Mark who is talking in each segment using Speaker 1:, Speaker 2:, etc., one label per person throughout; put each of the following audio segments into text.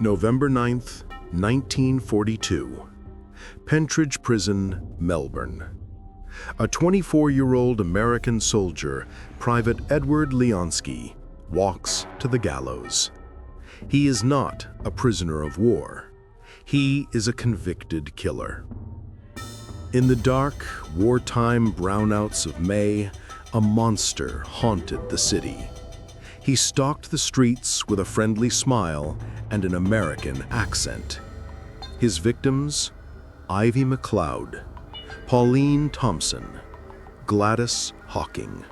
Speaker 1: November 9th, 1942. Pentridge Prison, Melbourne. A 24-year-old American soldier, Private Edward Leonski, walks to the gallows. He is not a prisoner of war. He is a convicted killer. In the dark, wartime brownouts of May, a monster haunted the city. He stalked the streets with a friendly smile and an American accent. His victims: Ivy McLeod, Pauline Thompson, Gladys Hawking,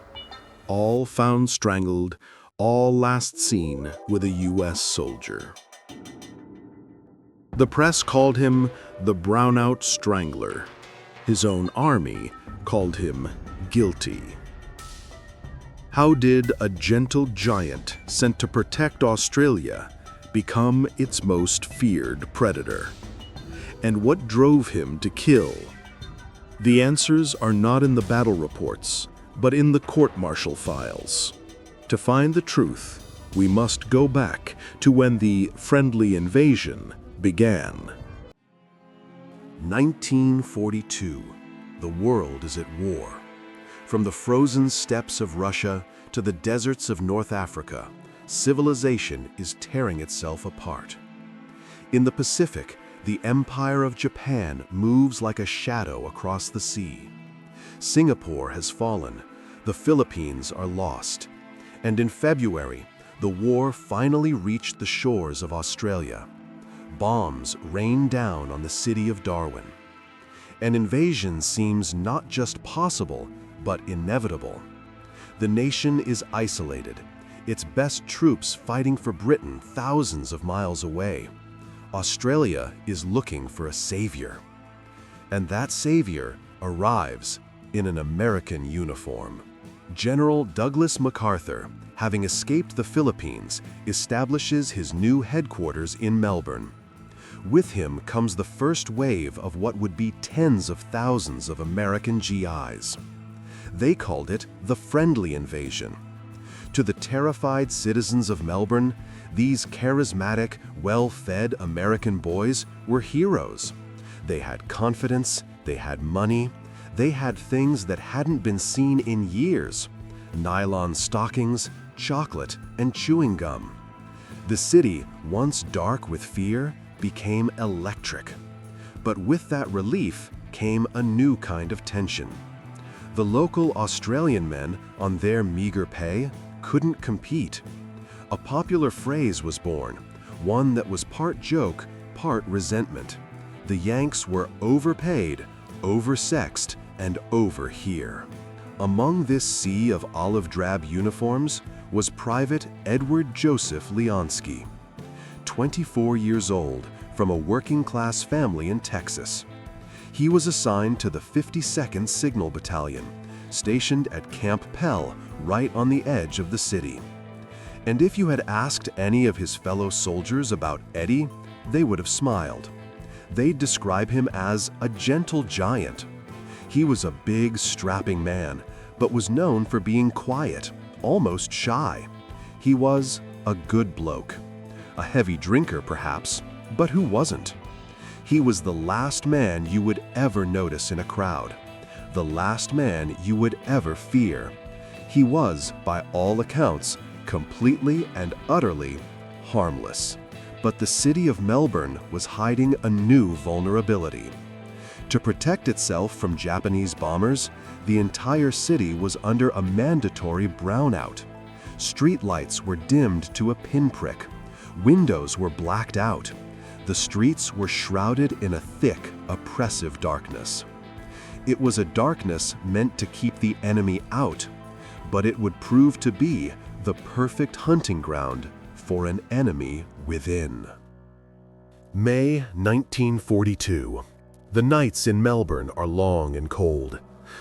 Speaker 1: all found strangled, all last seen with a U.S. soldier. The press called him the Brownout Strangler. His own army called him guilty. How did a gentle giant sent to protect Australia become its most feared predator? And what drove him to kill? The answers are not in the battle reports, but in the court-martial files. To find the truth, we must go back to when the friendly invasion began. 1942. The world is at war. From the frozen steppes of Russia to the deserts of North Africa, civilization is tearing itself apart. In the Pacific, the Empire of Japan moves like a shadow across the sea. Singapore has fallen, the Philippines are lost, and in February, the war finally reached the shores of Australia. Bombs rain down on the city of Darwin. An invasion seems not just possible, but inevitable. The nation is isolated, its best troops fighting for Britain thousands of miles away. Australia is looking for a savior. And that savior arrives in an American uniform. General Douglas MacArthur, having escaped the Philippines, establishes his new headquarters in Melbourne. With him comes the first wave of what would be tens of thousands of American GIs. They called it the friendly invasion. To the terrified citizens of Melbourne, these charismatic, well-fed American boys were heroes. They had confidence, they had money, they had things that hadn't been seen in years: nylon stockings, chocolate, and chewing gum. The city, once dark with fear, became electric. But with that relief came a new kind of tension. The local Australian men, on their meager pay, couldn't compete. A popular phrase was born, one that was part joke, part resentment. The Yanks were overpaid, oversexed, and over here. Among this sea of olive-drab uniforms was Private Edward Joseph Leonski. 24 years old, from a working-class family in Texas. He was assigned to the 52nd Signal Battalion, stationed at Camp Pell, right on the edge of the city. And if you had asked any of his fellow soldiers about Eddie, they would have smiled. They'd describe him as a gentle giant. He was a big, strapping man, but was known for being quiet, almost shy. He was a good bloke. A heavy drinker, perhaps, but who wasn't? He was the last man you would ever notice in a crowd, the last man you would ever fear. He was, by all accounts, completely and utterly harmless. But the city of Melbourne was hiding a new vulnerability. To protect itself from Japanese bombers, the entire city was under a mandatory brownout. Street lights were dimmed to a pinprick. Windows were blacked out. The streets were shrouded in a thick, oppressive darkness. It was a darkness meant to keep the enemy out, but it would prove to be the perfect hunting ground for an enemy within. May 1942. The nights in Melbourne are long and cold.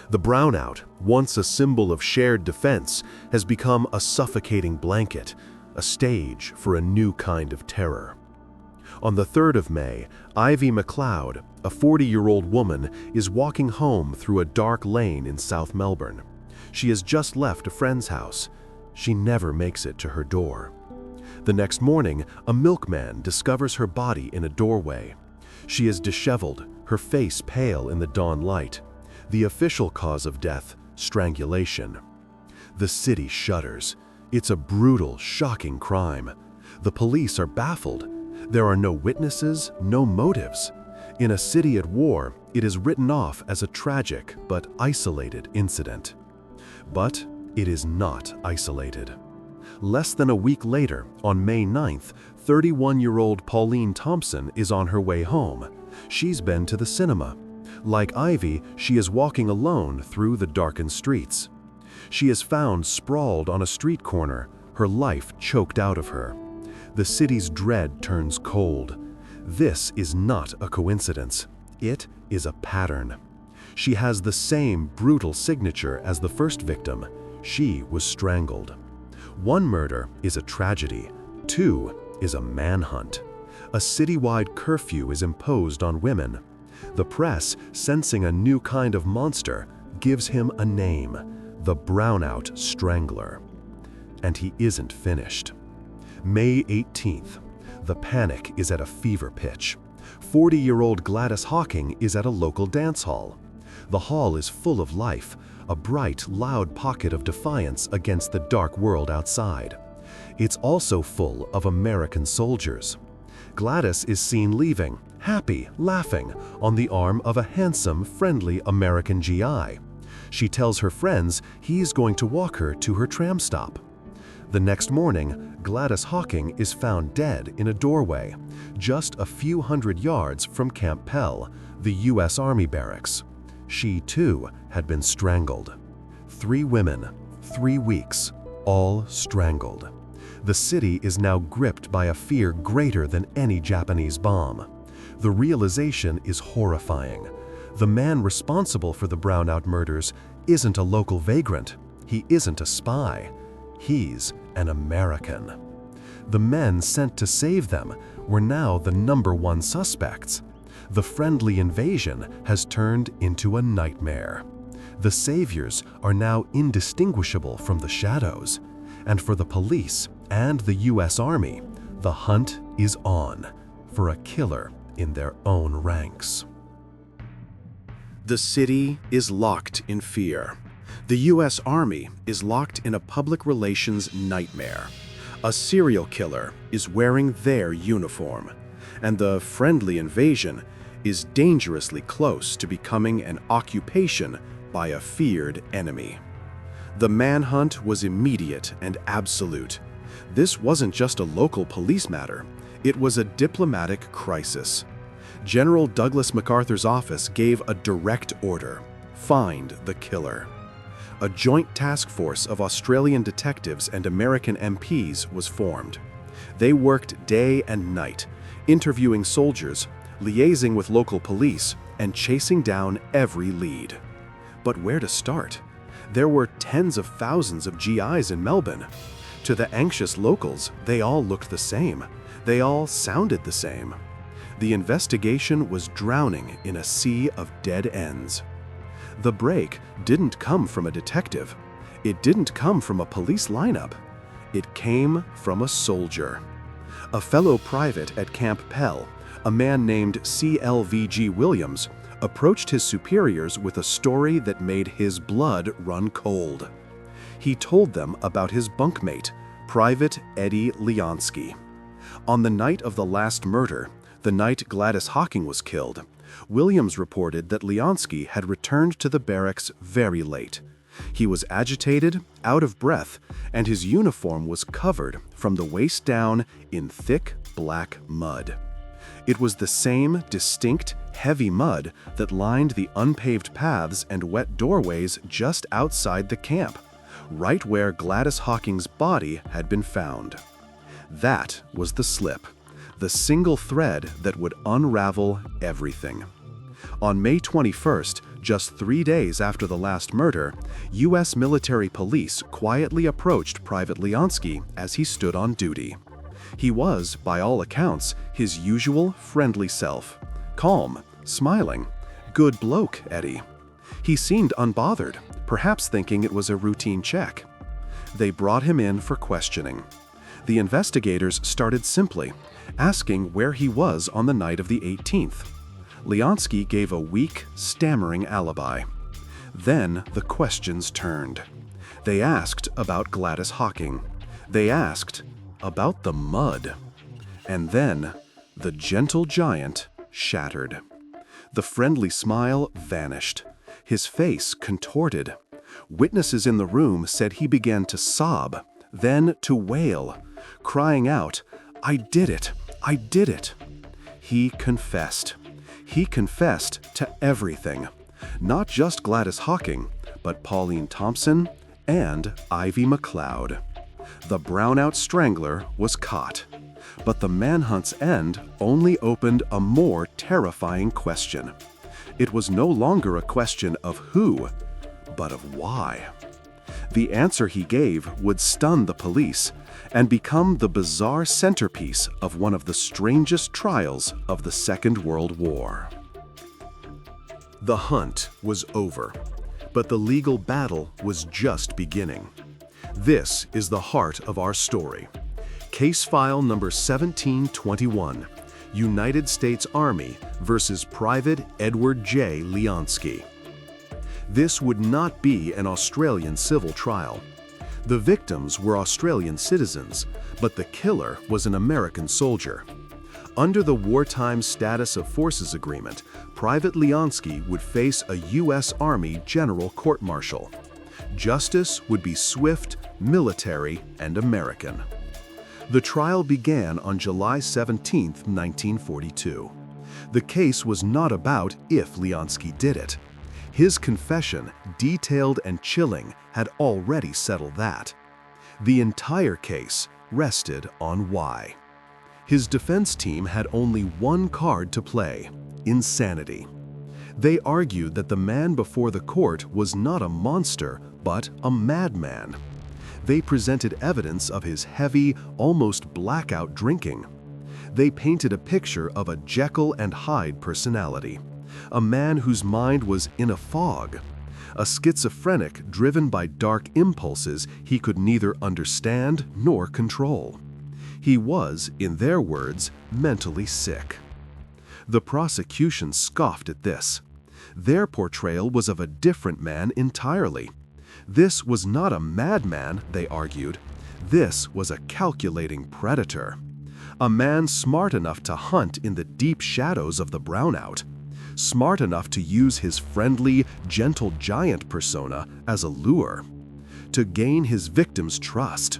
Speaker 1: The brownout, once a symbol of shared defense, has become a suffocating blanket, a stage for a new kind of terror. On the 3rd of May, Ivy McLeod, a 40-year-old woman, is walking home through a dark lane in South Melbourne. She has just left a friend's house. She never makes it to her door. The next morning, a milkman discovers her body in a doorway. She is disheveled, her face pale in the dawn light. The official cause of death, strangulation. The city shudders. It's a brutal, shocking crime. The police are baffled. There are no witnesses, no motives. In a city at war, it is written off as a tragic but isolated incident. But it is not isolated. Less than a week later, on May 9th, 31-year-old Pauline Thompson is on her way home. She's been to the cinema. Like Ivy, she is walking alone through the darkened streets. She is found sprawled on a street corner, her life choked out of her. The city's dread turns cold. This is not a coincidence. It is a pattern. She has the same brutal signature as the first victim. She was strangled. One murder is a tragedy. Two is a manhunt. A citywide curfew is imposed on women. The press, sensing a new kind of monster, gives him a name, the Brownout Strangler. And he isn't finished. May 18th. The panic is at a fever pitch. 40-year-old Gladys Hocking is at a local dance hall. The hall is full of life, a bright, loud pocket of defiance against the dark world outside. It's also full of American soldiers. Gladys is seen leaving, happy, laughing, on the arm of a handsome, friendly American GI. She tells her friends he's going to walk her to her tram stop. The next morning, Gladys Hocking is found dead in a doorway, just a few hundred yards from Camp Pell, the U.S. Army barracks. She, too, had been strangled. 3 women, 3 weeks, all strangled. The city is now gripped by a fear greater than any Japanese bomb. The realization is horrifying. The man responsible for the Brownout murders isn't a local vagrant. He isn't a spy. He's an American. The men sent to save them were now the #1 suspects. The friendly invasion has turned into a nightmare. The saviors are now indistinguishable from the shadows. And for the police and the U.S. Army, the hunt is on for a killer in their own ranks. The city is locked in fear. The U.S. Army is locked in a public relations nightmare. A serial killer is wearing their uniform, and the friendly invasion is dangerously close to becoming an occupation by a feared enemy. The manhunt was immediate and absolute. This wasn't just a local police matter, it was a diplomatic crisis. General Douglas MacArthur's office gave a direct order: find the killer. A joint task force of Australian detectives and American MPs was formed. They worked day and night, interviewing soldiers, liaising with local police, and chasing down every lead. But where to start? There were tens of thousands of GIs in Melbourne. To the anxious locals, they all looked the same. They all sounded the same. The investigation was drowning in a sea of dead ends. The break didn't come from a detective. It didn't come from a police lineup. It came from a soldier. A fellow private at Camp Pell, a man named CLVG Williams, approached his superiors with a story that made his blood run cold. He told them about his bunkmate, Private Eddie Leonski. On the night of the last murder, the night Gladys Hocking was killed, Williams reported that Leonski had returned to the barracks very late. He was agitated, out of breath, and his uniform was covered from the waist down in thick black mud. It was the same distinct, heavy mud that lined the unpaved paths and wet doorways just outside the camp, right where Gladys Hocking's body had been found. That was the slip, the single thread that would unravel everything. On May 21st, just 3 days after the last murder, U.S. military police quietly approached Private Leonski as he stood on duty. He was, by all accounts, his usual friendly self. Calm, smiling. Good bloke, Eddie. He seemed unbothered, perhaps thinking it was a routine check. They brought him in for questioning. The investigators started simply, asking where he was on the night of the 18th. Leonski gave a weak, stammering alibi. Then the questions turned. They asked about Gladys Hocking. They asked about the mud. And then the gentle giant shattered. The friendly smile vanished. His face contorted. Witnesses in the room said he began to sob, then to wail, crying out, "I did it! I did it!" He confessed. He confessed to everything. Not just Gladys Hocking, but Pauline Thompson and Ivy McLeod. The Brownout Strangler was caught. But the manhunt's end only opened a more terrifying question. It was no longer a question of who, but of why. The answer he gave would stun the police and become the bizarre centerpiece of one of the strangest trials of the Second World War. The hunt was over, but the legal battle was just beginning. This is the heart of our story. Case file number 1721, United States Army versus Private Edward J. Leonski. This would not be an Australian civil trial. The victims were Australian citizens, but the killer was an American soldier. Under the Wartime Status of Forces Agreement, Private Leonski would face a U.S. Army general court-martial. Justice would be swift, military, and American. The trial began on July 17, 1942. The case was not about if Leonski did it. His confession, detailed and chilling, had already settled that. The entire case rested on why. His defense team had only one card to play: insanity. They argued that the man before the court was not a monster, but a madman. They presented evidence of his heavy, almost blackout drinking. They painted a picture of a Jekyll and Hyde personality, a man whose mind was in a fog, a schizophrenic driven by dark impulses he could neither understand nor control. He was, in their words, mentally sick. The prosecution scoffed at this. Their portrayal was of a different man entirely. This was not a madman, they argued. This was a calculating predator. A man smart enough to hunt in the deep shadows of the Brownout. Smart enough to use his friendly, gentle giant persona as a lure. To gain his victim's trust.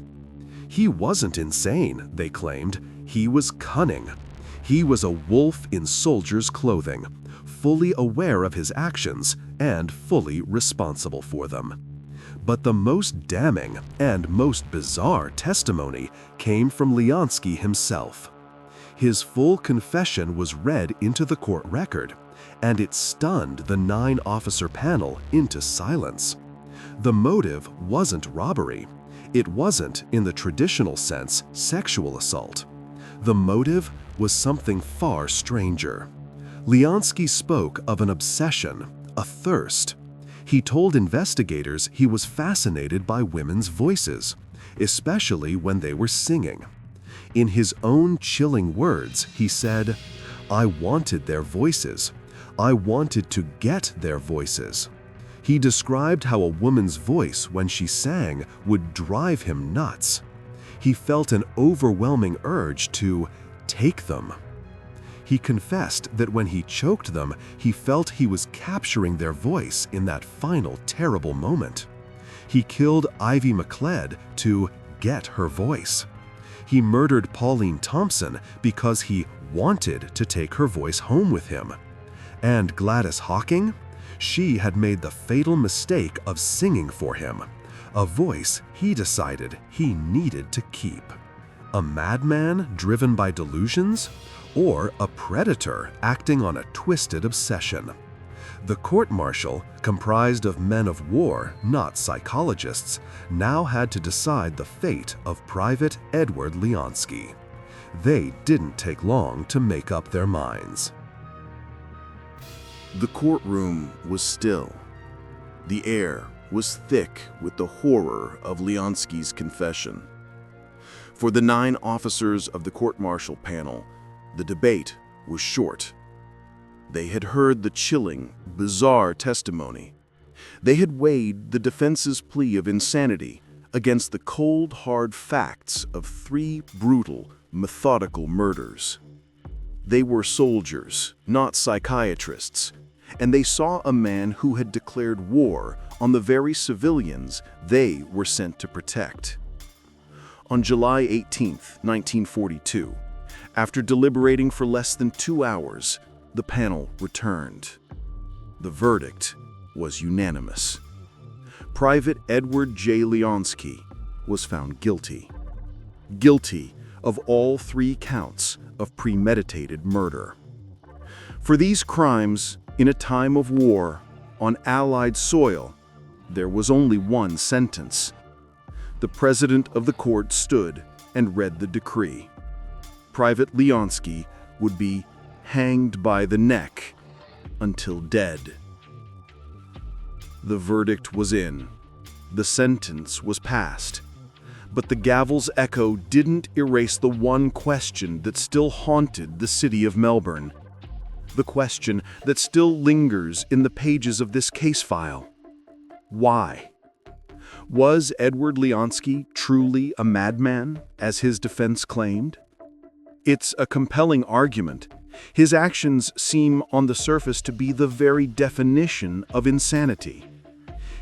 Speaker 1: He wasn't insane, they claimed. He was cunning. He was a wolf in soldier's clothing, fully aware of his actions and fully responsible for them. But the most damning and most bizarre testimony came from Leonski himself. His full confession was read into the court record, and it stunned the 9-officer panel into silence. The motive wasn't robbery. It wasn't, in the traditional sense, sexual assault. The motive was something far stranger. Leonski spoke of an obsession, a thirst. He told investigators he was fascinated by women's voices, especially when they were singing. In his own chilling words, he said, "I wanted their voices. I wanted to get their voices." He described how a woman's voice when she sang would drive him nuts. He felt an overwhelming urge to take them. He confessed that when he choked them, he felt he was capturing their voice in that final terrible moment. He killed Ivy McLeod to get her voice. He murdered Pauline Thompson because he wanted to take her voice home with him. And Gladys Hocking? She had made the fatal mistake of singing for him, a voice he decided he needed to keep. A madman driven by delusions? Or a predator acting on a twisted obsession? The court-martial, comprised of men of war, not psychologists, now had to decide the fate of Private Edward Leonski. They didn't take long to make up their minds.
Speaker 2: The courtroom was still. The air was thick with the horror of Leonski's confession. For the 9 officers of the court-martial panel, the debate was short. They had heard the chilling, bizarre testimony. They had weighed the defense's plea of insanity against the cold, hard facts of 3 brutal, methodical murders. They were soldiers, not psychiatrists, and they saw a man who had declared war on the very civilians they were sent to protect. On July 18, 1942, after deliberating for less than 2 hours, the panel returned. The verdict was unanimous. Private Edward J. Leonski was found guilty. Guilty of all 3 counts of premeditated murder. For these crimes, in a time of war, on Allied soil, there was only one sentence. The president of the court stood and read the decree. Private Leonski would be hanged by the neck until dead. The verdict was in. The sentence was passed. But the gavel's echo didn't erase the one question that still haunted the city of Melbourne. The question that still lingers in the pages of this case file. Why? Was Edward Leonski truly a madman, as his defense claimed? It's a compelling argument. His actions seem on the surface to be the very definition of insanity.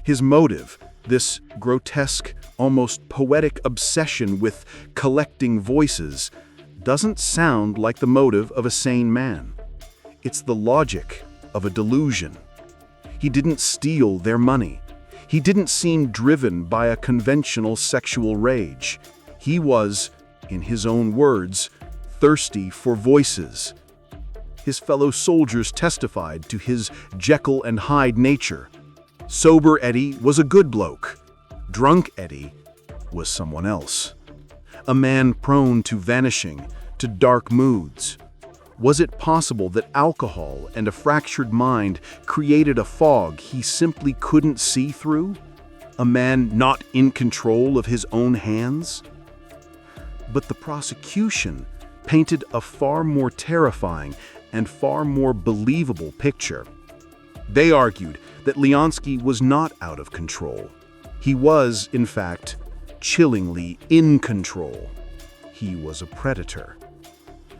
Speaker 2: His motive, this grotesque, almost poetic obsession with collecting voices, doesn't sound like the motive of a sane man. It's the logic of a delusion. He didn't steal their money. He didn't seem driven by a conventional sexual rage. He was, in his own words, thirsty for voices. His fellow soldiers testified to his Jekyll and Hyde nature. Sober Eddie was a good bloke. Drunk Eddie was someone else. A man prone to vanishing, to dark moods. Was it possible that alcohol and a fractured mind created a fog he simply couldn't see through? A man not in control of his own hands? But the prosecution painted a far more terrifying and far more believable picture. They argued that Leonski was not out of control. He was, in fact, chillingly in control. He was a predator.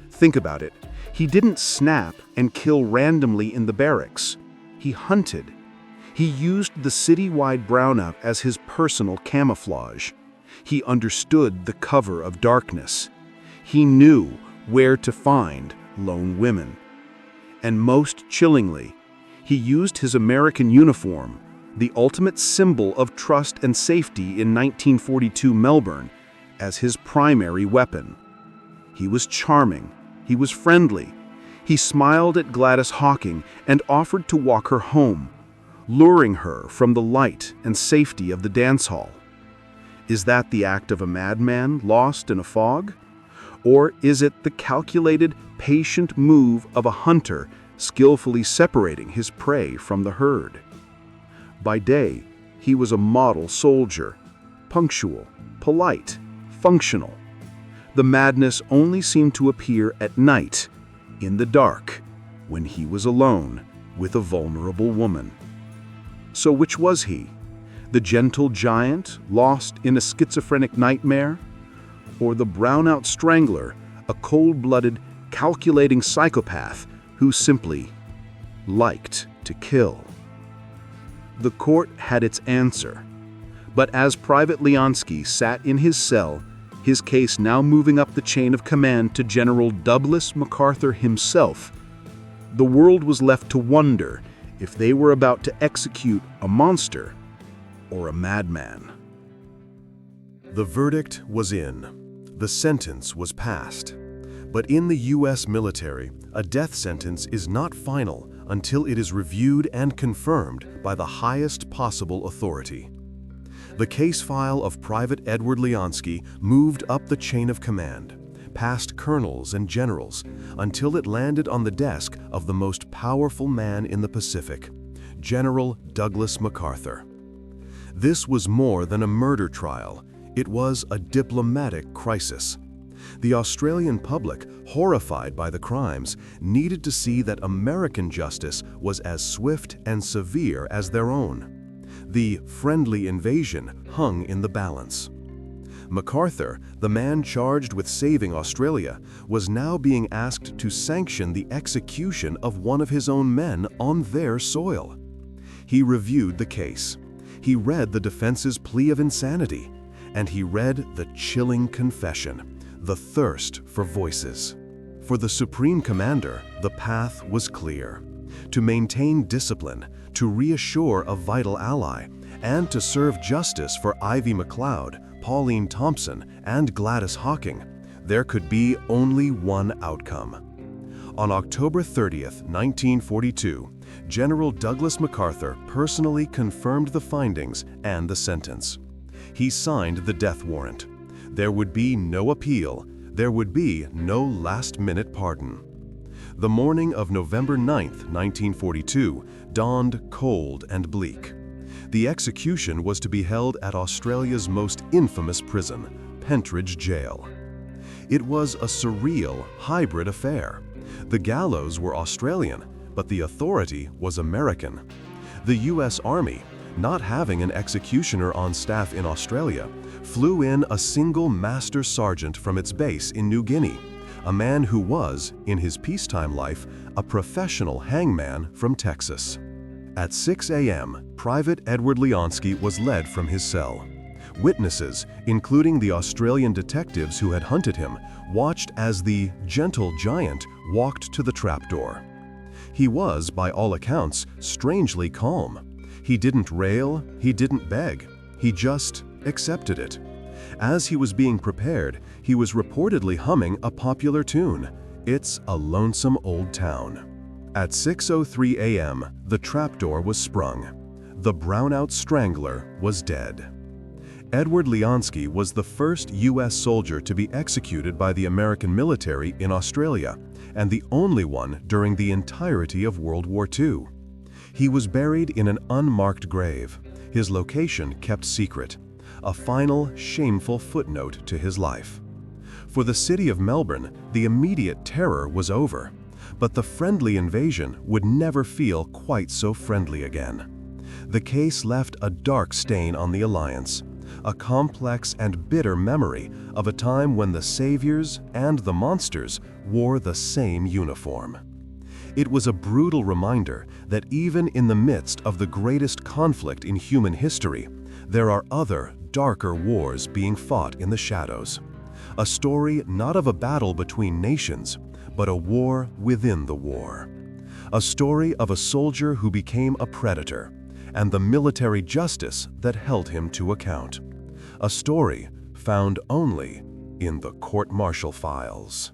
Speaker 2: Think about it. He didn't snap and kill randomly in the barracks. He hunted. He used the citywide brownout as his personal camouflage. He understood the cover of darkness. He knew where to find lone women. And most chillingly, he used his American uniform, the ultimate symbol of trust and safety in 1942 Melbourne, as his primary weapon. He was charming. He was friendly. He smiled at Gladys Hawking and offered to walk her home, luring her from the light and safety of the dance hall. Is that the act of a madman lost in a fog? Or is it the calculated, patient move of a hunter skillfully separating his prey from the herd? By day, he was a model soldier, punctual, polite, functional. The madness only seemed to appear at night, in the dark, when he was alone with a vulnerable woman. So which was he? The gentle giant lost in a schizophrenic nightmare? Or the Brownout Strangler, a cold-blooded, calculating psychopath who simply liked to kill? The court had its answer. But as Private Leonski sat in his cell, his case now moving up the chain of command to General Douglas MacArthur himself, the world was left to wonder if they were about to execute a monster or a madman.
Speaker 1: The verdict was in. The sentence was passed. But in the U.S. military, a death sentence is not final until it is reviewed and confirmed by the highest possible authority. The case file of Private Edward Leonski moved up the chain of command, past colonels and generals, until it landed on the desk of the most powerful man in the Pacific, General Douglas MacArthur. This was more than a murder trial. It was a diplomatic crisis. The Australian public, horrified by the crimes, needed to see that American justice was as swift and severe as their own. The friendly invasion hung in the balance. MacArthur, the man charged with saving Australia, was now being asked to sanction the execution of one of his own men on their soil. He reviewed the case. He read the defense's plea of insanity, and he read the chilling confession, the thirst for voices. For the Supreme Commander, the path was clear: to maintain discipline, to reassure a vital ally, and to serve justice for Ivy McLeod, Pauline Thompson, and Gladys Hocking. There could be only one outcome. On October 30th, 1942, General Douglas MacArthur personally confirmed the findings and the sentence. He signed the death warrant. There would be no appeal. There would be no last-minute pardon. The morning of November 9th, 1942, dawned cold and bleak. The execution was to be held at Australia's most infamous prison, Pentridge Jail. It was a surreal, hybrid affair. The gallows were Australian, but the authority was American. The U.S. Army, not having an executioner on staff in Australia, flew in a single master sergeant from its base in New Guinea, a man who was, in his peacetime life, a professional hangman from Texas. At 6 a.m., Private Edward Leonski was led from his cell. Witnesses, including the Australian detectives who had hunted him, watched as the gentle giant walked to the trapdoor. He was, by all accounts, strangely calm. He didn't rail, he didn't beg, he just accepted it. As he was being prepared, he was reportedly humming a popular tune, "It's a Lonesome Old Town." At 6:03 a.m., the trapdoor was sprung. The Brownout Strangler was dead. Edward Leonski was the first U.S. soldier to be executed by the American military in Australia, and the only one during the entirety of World War II. He was buried in an unmarked grave, his location kept secret, a final, shameful footnote to his life. For the city of Melbourne, the immediate terror was over, but the friendly invasion would never feel quite so friendly again. The case left a dark stain on the alliance, a complex and bitter memory of a time when the saviors and the monsters wore the same uniform. It was a brutal reminder that even in the midst of the greatest conflict in human history, there are other, darker wars being fought in the shadows. A story not of a battle between nations, but a war within the war. A story of a soldier who became a predator, and the military justice that held him to account. A story found only in the court-martial files.